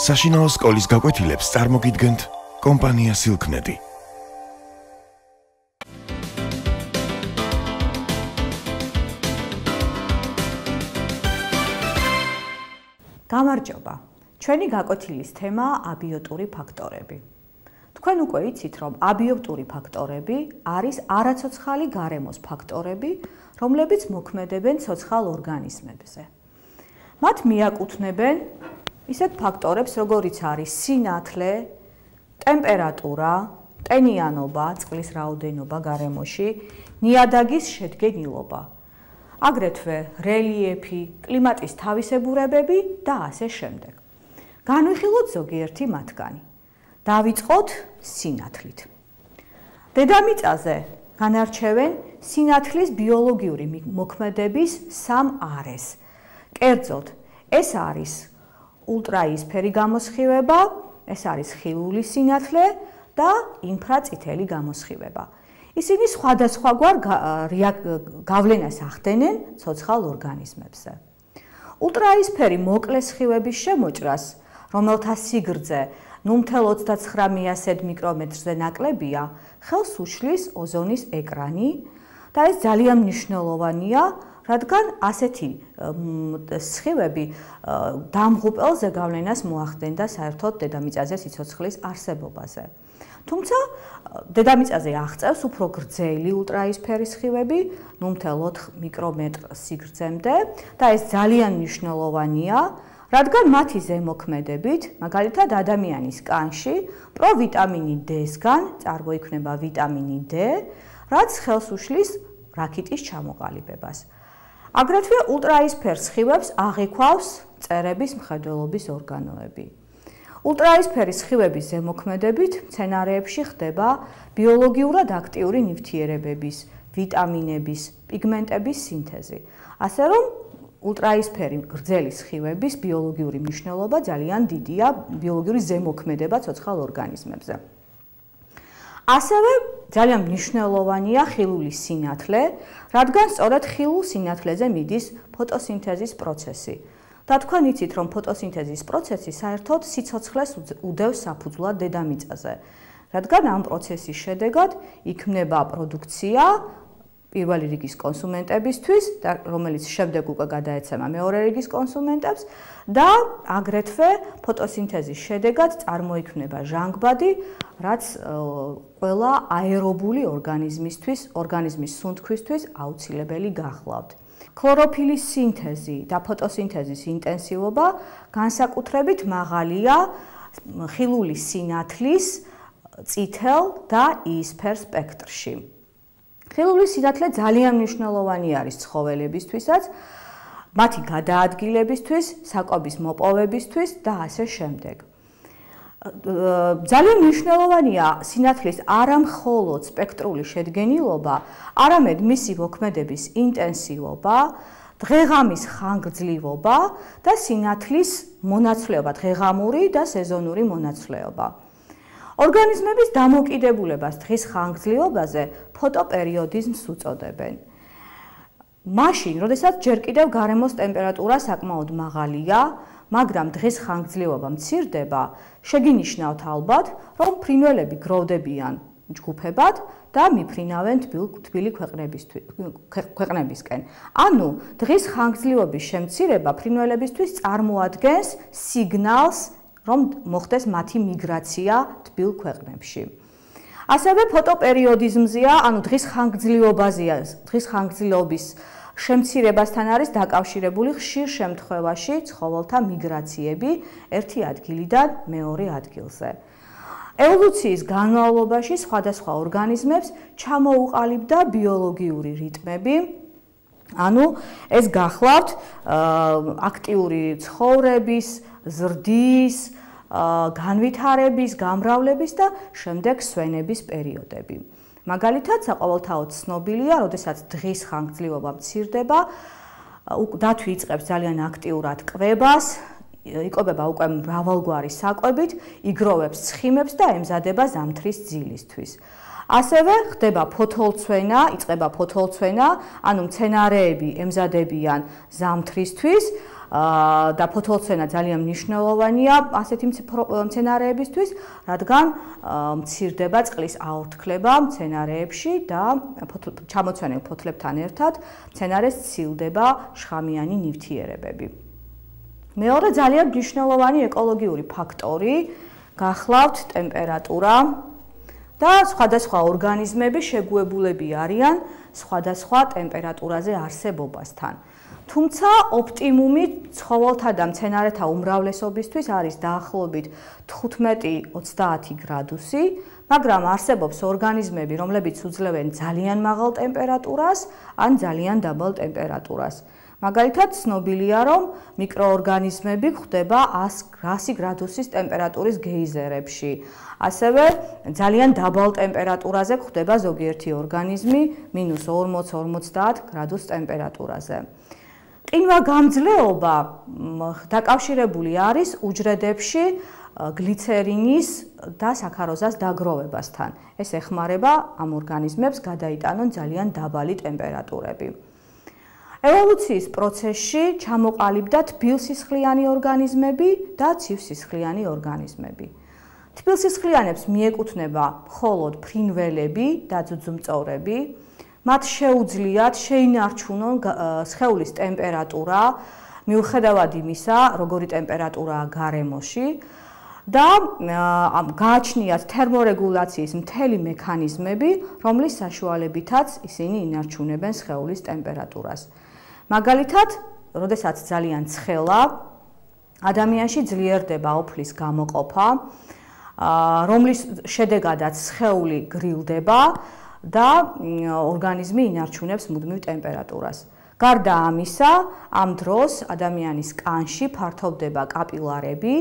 საშინაო სკოლის გაკვეთილებს წარმოგიდგენთ კომპანია Silknet. გამარჯობა. ჩვენი გაკვეთილის თემაა აბიოტური ფაქტორები. თქვენ უკვე იცით, რომ აბიოტური ფაქტორები არის არაცოცხალი გარემოს ფაქტორები, რომლებიც მოქმედებენ ცოცხალ ორგანიზმებზე. მათ მიაკუთვნებენ ისეთ ფაქტორებს, როგორიც არის სინათლე, ტემპერატურა, ტენიანობა, წყლის რაოდენობა გარემოში, ნიადაგის შედგენილობა, აგრეთვე რელიეფი, კლიმატის თავისებურებები და ასე შემდეგ. განვიხილოთ ზოგიერთი მათგანი. დავიწყოთ სინათლით. დედამიწაზე განარჩევენ სინათლის ბიოლოგიური მოქმედების სამ არეს. კერძოდ, ეს არის ულტრაიისფერი გამოსხივება, ეს არის ხილული სინათლე და ინფრაწითელი გამოსხივება. ისინი სხვადასხვაგვარ გავლენას ახდენენ ცოცხალ ორგანიზმებზე. ულტრაიისფერი მოკლე სხივების შემოჭრას, რომელთა სიგრძე 0.29 მიკრომეტრზე ნაკლებია, ხელს უშლის ოზონის ეკრანი და ეს ძალიან მნიშვნელოვანია, რადგან ასეთი სხივები დამღუპელ ზეგავლენას მოახდენდა საერთოდ დედამიწაზე სიცოცხლის არსებობაზე. თუმცა დედამიწაზე აღწევს უფრო გრძელი ულტრაიისფერი სხივები 0.4 მიკრომეტრ სიგრძემდე და ეს ძალიან მნიშვნელოვანია, რადგან მათი ზემოქმედებით, მაგალითად ადამიანის კანში, პrovიტამინი D-სგან წარმოიქმნება ვიტამინი D, რაც ხელს უშლის რაქიტის ჩამოყალიბებას. აგრეთვე ულტრაიისფერ სხივებს აღიქვავს მწერების მხედველობის ორგანოები. ულტრაიისფერი სხივების ზემოქმედებით მცენარეებში ხდება ბიოლოგიურად აქტიური ნივთიერებების, ვიტამინების, პიგმენტების სინთეზი. ასე რომ ულტრაიისფერი გრძელი სხივების ბიოლოგიური მნიშვნელობა ძალიან დიდია, ბიოლოგიური ზემოქმედება ცოცხალ ორგანიზმებზე. ასევე ძალიან მნიშვნელოვანია ხილული სინათლე, რადგან სწორედ ხილულ სინათლეზე მიდის ფოტოსინთეზის პროცესი. და თქვენ იცით, რომ ფოტოსინთეზის პროცესი საერთოდ სიცოცხლეს უდევს საფუძვლად დედამიწაზე, რადგან ამ პროცესის შედეგად იქმნება პროდუქცია პირველი რიგის კონსუმენტებისთვის, რომელიც შემდეგ უკვე გადაეცემა მეორე რიგის კონსუმენტებს და აგრეთვე ფოტოსინთეზის შედეგად წარმოიქმნება ჟანგბადი, რაც ყველა აერობული ორგანიზმის სუნთქვისთვის აუცილებელი გახლავთ. ქლოროფილის სინთეზი და ფოტოსინთეზის ინტენსივობა განსაკუთრებით მაღალია ხილული სინათლის წითელ და იისფერ სპექტრში. ხილული სინათლე ძალიან მნიშვნელოვანი არის ცხოველებისთვისაც, მათი გადაადგილებისთვის, საკვების მოპოვებისთვის და ასე შემდეგ. ძალიან მნიშვნელოვანია სინათლის არა მხოლოდ სპექტრული შედგენილობა, არამედ მისი მოქმედების ინტენსივობა, დღეღამის ხანგრძლივობა და სინათლის მონაცვლეობა, დღეღამური და სეზონური მონაცვლეობა. ორგანიზმების დამოკიდებულებას დღის ხანგრძლივობაზე ფოტოპერიოდიზმს უწოდებენ. მაშინ, როდესაც ჯერ კიდევ გარემოს ტემპერატურა საკმაოდ მაღალია, მაგრამ დღის ხანგრძლივობა მცირდება, შეგინიშნავთ ალბათ, რომ ფრინველები გროვდებიან ჯგუფებად და მიფრინავენ თბილი ქვეყნებისკენ. ანუ დღის ხანგრძლივობის შემცირება ფრინველებისთვის წარმოადგენს სიგნალს, რომ მოხდეს მათი მიგრაცია თბილ ქვეყნებში. ასევე ფოტოპერიოდიზმზეა, ანუ დღის ხანგრძლივობის შემცირებასთან არის დაკავშირებული ხშირ შემთხვევაში ცხოველთა მიგრაციები ერთი ადგილიდან მეორე ადგილზე. ევოლუციის განმავლობაში სხვადასხვა ორგანიზმებს ჩამოუყალიბდა ბიოლოგიური რიტმები, ანუ ეს გახლავთ აქტიური ცხოვრების, ზრდის, განვითარების, გამრავლების და შემდეგ სვენების პერიოდები. მაგალითად, საყოველთაოდ ცნობილია, როდესაც დღის ხანგრძლივობა მცირდება, დათვი იწყებს ძალიან აქტიურად კვებას, იკვებება უკვე მრავალგვარი საკვებით, იგროვებს ცხიმებს და ემზადება ზამთრის ძილისთვის. ასევე ხდება ფოთოლცვენა, იწყება ფოთოლცვენა, ანუ მცენარეები ემზადებიან ზამთრისთვის, და ფოთოლცვენა ძალიან მნიშვნელოვანია ასეთი მცენარეებისთვის, რადგან მცირდება წყლის აორთქლება მცენარეებში და ჩამოცვენილ ფოთლებთან ერთად მცენარეს ცილდება შხამიანი ნივთიერებები. მეორე ძალიან მნიშვნელოვანი ეკოლოგიური ფაქტორი გახლავთ ტემპერატურა და სხვადასხვა ორგანიზმები შეგუებულები არიან სხვადასხვა ტემპერატურაზე არსებობასთან. თუმცა ოპტიმუმი ცხოველთა და მცენარეთა უმრავლესობისთვის არის დაახლოებით 15-30 გრადუსი, მაგრამ არსებობს ორგანიზმები, რომლებიც უძლევენ ძალიან მაღალ ტემპერატურას ან ძალიან დაბალ ტემპერატურას. მაგალითად, ცნობილია, რომ მიკროორგანიზმები გვხვდება 100 გრადუსის ტემპერატურის გეიზერებში. ასევე ძალიან დაბალ ტემპერატურაზე გვხვდება ზოგიერთი ორგანიზმი -40-50 გრადუს ტემპერატურაზე. ყინვაგამძლეობა დაკავშირებული არის უჯრედებში გლიცერინის და საქაროზას დაგროვებასთან. ეს ეხმარება ამ ორგანიზმებს გადაიტანონ ძალიან დაბალი ტემპერატურები. ევოლუციის პროცესში ჩამოყალიბდა თბილსისხლიანი ორგანიზმები და ცივსისხლიანი ორგანიზმები. თბილსისხლიანებს მიეკუთვნება მხოლოდ ფრინველები და ძუძუმწოვრები. მათ შეუძლიათ შეინარჩუნონ სხეულის ტემპერატურა, მიუხედავად იმისა, როგორი ტემპერატურაა გარემოში და გააჩნიათ თერმორეგულაციის მთელი მექანიზმები, რომლის საშუალებითაც ისინი ინარჩუნებენ სხეულის ტემპერატურას. მაგალითად, როდესაც ძალიან ცხელა, ადამიანში ძლიერდება ოფლის გამოყოფა, რომლის შედეგადაც სხეული გრილდება და ორგანიზმი ინარჩუნებს მუდმივ ტემპერატურას. გარდა ამისა, ამ დროს ადამიანის კანში ფართოვდება კაპილარები,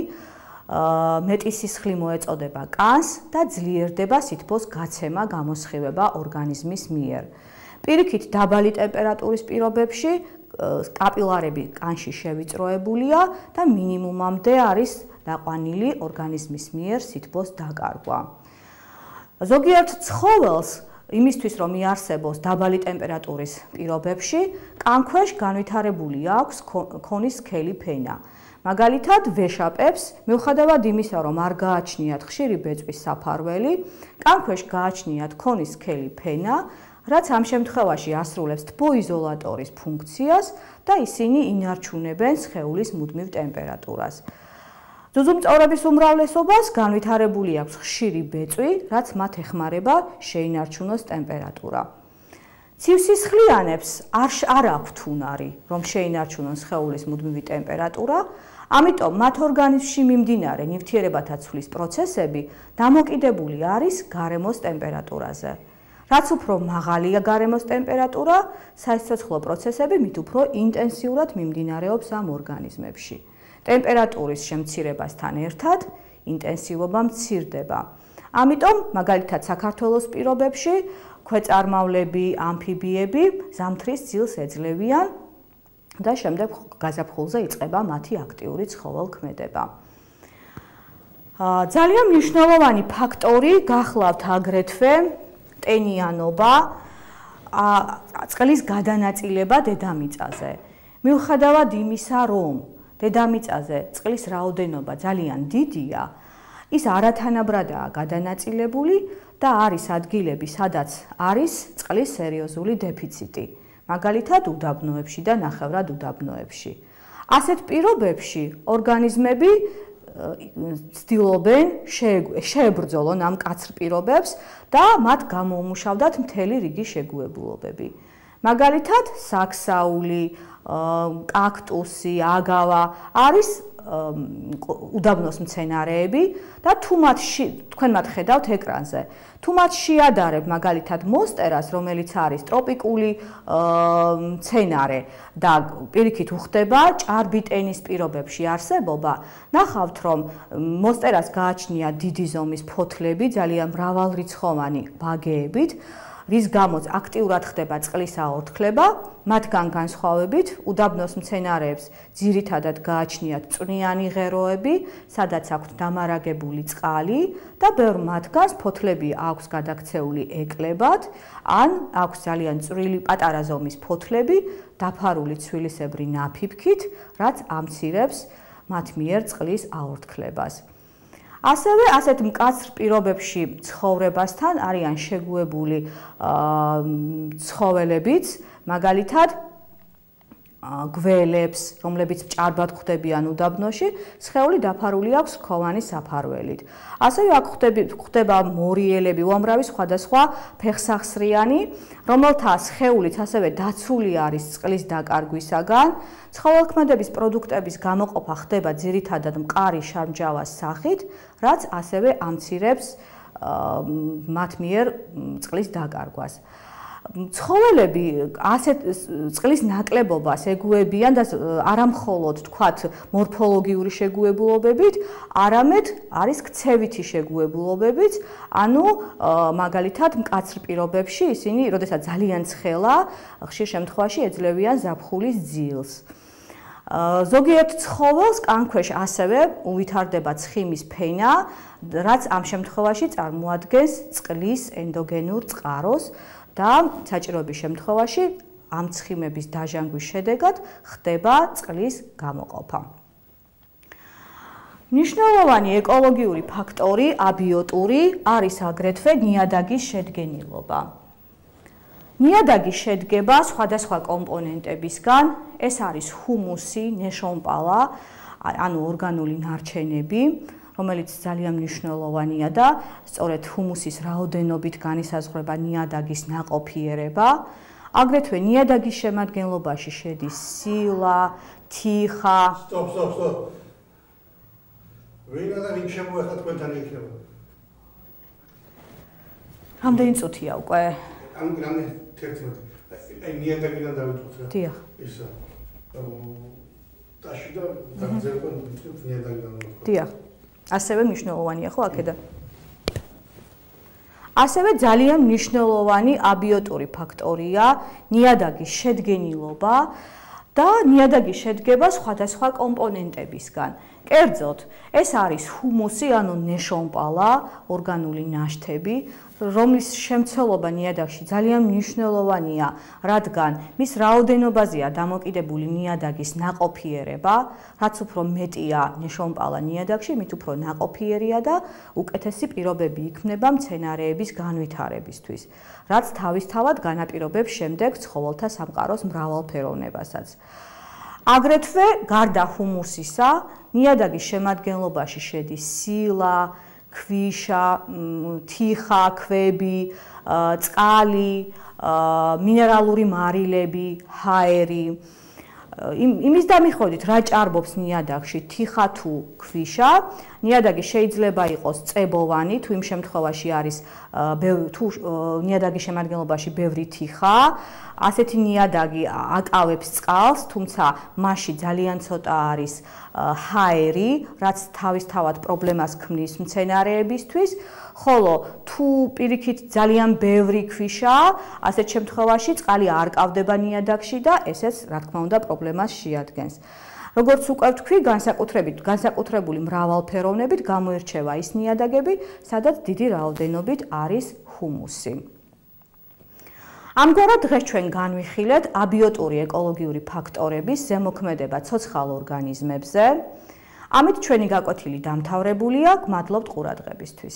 მეტი სისხლი მოეწოდება კანს და ძლიერდება სითბოს გაცემა, გამოსხივება ორგანიზმის მიერ. პირიქით, დაბალი ტემპერატურის პირობებში კაპილარები კანში შევიწროებულია და მინიმუმამდე არის დაყვანილი ორგანიზმის მიერ სითბოს დაკარგვა. ზოგიერთ ცხოველს იმისთვის, რომ იარსებოს დაბალი ტემპერატურის პირობებში, კანქვეშ განვითარებული აქვს ქონის სქელი ფენა. მაგალითად, ვეშაპებს, მიუხედავად იმისა, რომ არ გააჩნიათ ხშირი ბეწვის საფარველი, კანქვეშ გააჩნიათ ქონის სქელი ფენა, რაც ამ შემთხვევაში ასრულებს თბოიზოლატორის ფუნქციას და ისინი ინარჩუნებენ სხეულის მუდმივ ტემპერატურას. ძუძუმწოვრების უმრავლესობას განვითარებული აქვს ხშირი ბეწვი, რაც მათ ეხმარება შეინარჩუნოს ტემპერატურა. ცივსისხლიანებს არ აქვთ უნარი, რომ შეინარჩუნონ სხეულის მუდმივი ტემპერატურა, ამიტომ მათ ორგანიზმში მიმდინარე ნივთიერებათა ცვლის პროცესები დამოკიდებული არის გარემოს ტემპერატურაზე. რაც უფრო მაღალია გარემოს ტემპერატურა, საიცოცხლო პროცესები მით უფრო ინტენსიურად მიმდინარეობს ამ ორგანიზმებში. ტემპერატურის შემცირებასთან ერთად ინტენსივობა მცირდება. ამიტომ, მაგალითად, საქართველოს პირობებში ქვეწარმავლები, ამფიბიები ზამთრის ძილს ეძლევიან და შემდეგ გაზაფხულზე იწყება მათი აქტიური ცხოველქმედება. ძალიან მნიშვნელოვანი ფაქტორი გახლავთ აგრეთვე ტენიანობა, წყლის გადანაწილება დედამიწაზე. მიუხედავად იმისა, რომ დედამიწაზე წყლის რაოდენობა ძალიან დიდია, ის არათანაბრადაა გადანაწილებული და არის ადგილები, სადაც არის წყლის სერიოზული დეფიციტი, მაგალითად უდაბნოებში და ნახევრად უდაბნოებში. ასეთ პირობებში ორგანიზმები ცდილობენ შეებრძოლონ ამ მკაცრ პირობებს და მათ გამოუმუშავდათ მთელი რიგი შეგუებულობები. მაგალითად, საქსაული, კაქტუსი, აგავა არის უდაბნოს მცენარეები და თქვენ მათ ხედავთ ეკრანზე. თუ მათ შეადარებ მაგალითად მოსტერას, რომელიც არის ტროპიკული მცენარე და პირიქით უხდება ჭარბი ტენის პირობებში არსებობა, ნახავთ, რომ მოსტერას გააჩნია დიდი ზომის ფოთლები, ძალიან მრავალრიცხოვანი ბაგეებით, რის გამოც აქტიურად ხდება წყლის აორთქლება, მათგან განსხვავებით უდაბნოს მცენარეებს ძირითადად გააჩნიათ წვნიანი ღეროები, სადაც აქვთ დამარაგებული წყალი და ბევრ მათგანს ფოთლები აქვს გადაქცეული ეკლებად, ან აქვს ძალიან წვრილი პატარა ზომის ფოთლები დაფარული ცვილისებრი ნაფიფქით, რაც ამცირებს მათ მიერ წყლის აორთქლებას. ასევე ასეთ მკაცრ პირობებში ცხოვრებასთან არიან შეგუებული ცხოველებიც, მაგალითად გველებს, რომლებიც ჭარბად ხვდებიან უდაბნოში, სხეული დაფარული აქვს რქოვანი საფარველით. ასევე აქ ხდება მორიელები, უამრავი სხვადასხვა ფეხსახსრიანი, რომელთა სხეულიც ასევე დაცული არის წყლის დაკარგვისაგან. ცხოველქმედების პროდუქტების გამოყოფა ხდება ძირითადად მყარი შარმჯავას სახით, რაც ასევე ამცირებს მათ მიერ წყლის დაკარგვას. ცხოველები ასეთ წყლის ნაკლებობას ეგუებიან და არა მხოლოდ თქვათ მორფოლოგიური შეგუებულობებით, არამედ არის ქცევითი შეგუებულობებიც, ანუ მაგალითად მკაცრ პირობებში ისინი, როდესაც ძალიან ცხელა, ხშირ შემთხვევაში ეძლევიან ზაფხულის ძილს. ზოგიერთ ცხოველს კანქვეშ ასევე უვითარდება ცხიმის ფენა, რაც ამ შემთხვევაში წარმოადგენს წყლის ენდოგენურ წყაროს და საჭიროების შემთხვევაში ამ ცხიმების დაჟანგვის შედეგად ხდება წყლის გამოყოფა. მნიშვნელოვანი ეკოლოგიური ფაქტორი, აბიოტური, არის აგრეთვე ნიადაგის შედგენილობა. ნიადაგი შედგება სხვადასხვა კომპონენტებისგან, ეს არის ჰუმუსი, ნეშომპალა, ანუ ორგანული ნარჩენები, რომელიც ძალიან მნიშვნელოვანია და სწორედ ჰუმუსის რაოდენობით განისაზღვრება ნიადაგის ნაყოფიერება. აგრეთვე ნიადაგის შემადგენლობაში შედის სილა, თიხა. Stop. ვინა და ვინ შემოეხლა თქვენთან იქნება? რამდენი წუთია უკვე? ამ 11. აი ნიადაგიდან დავიწყოთ რა. დიახ. ისა. ტაში და დაგზევნა ნიადაგიდან. დიახ. ასევე მნიშვნელოვანია ხო აქედან? ასევე ძალიან მნიშვნელოვანი აბიოტური ფაქტორია ნიადაგის შედგენილობა და ნიადაგი შედგება სხვადასხვა კომპონენტებისგან. კერძოდ, ეს არის ჰუმუსი, ანუ ნეშომპალა, ორგანული ნაშთები, რომლის შემცველობა ნიადაგში ძალიან მნიშვნელოვანია, რადგან მის რაოდენობაზეა დამოკიდებული ნიადაგის ნაყოფიერება, რაც უფრო მეტია ნეშომპალა ნიადაგში, მით უფრო ნაყოფიერია და უკეთესი პირობები იქმნება მცენარეების განვითარებისთვის, რაც თავისთავად განაპირობებს შემდეგ ცხოველთა სამყაროს მრავალფეროვნებასაც. აგრეთვე გარდა ჰუმუსისა, ნიადაგის შემადგენლობაში შედის სილა, ქვიშა, თიხა, ქვები, წყალი, მინერალური მარილები, ჰაერი. იმის დამიხოდით, რა ჭარბობს ნიადაგში, თიხა თუ ქვიშა, ნიადაგი შეიძლება იყოს წებოვანი, თუ იმ შემთხვევაში არის თუ ნიადაგის შემადგენლობაში ბევრი თიხა, ასეთი ნიადაგი აკავებს წყალს, თუმცა მასში ძალიან ცოტა არის ჰაერი, რაც თავისთავად პრობლემას ქმნის მცენარეებისთვის, ხოლო თუ პირიქით ძალიან ბევრი ქვიშაა, ასეთ შემთხვევაში წყალი არ კავდება ნიადაგში და ესეც, რა თქმა უნდა, პრობლემას შეადგენს. როგორც უკვე ვთქვი, განსაკუთრებული მრავალფეროვნებით გამოირჩევა ის ნიადაგები, სადაც დიდი რაოდენობით არის ჰუმუსი. ამგვარად დღეს ჩვენ განვიხილეთ აბიოტური ეკოლოგიური ფაქტორების ზემოქმედება ცოცხალ ორგანიზმებზე. ამით ჩვენი გაკვეთილი დამთავრებულია. გმადლობთ ყურადღებისთვის.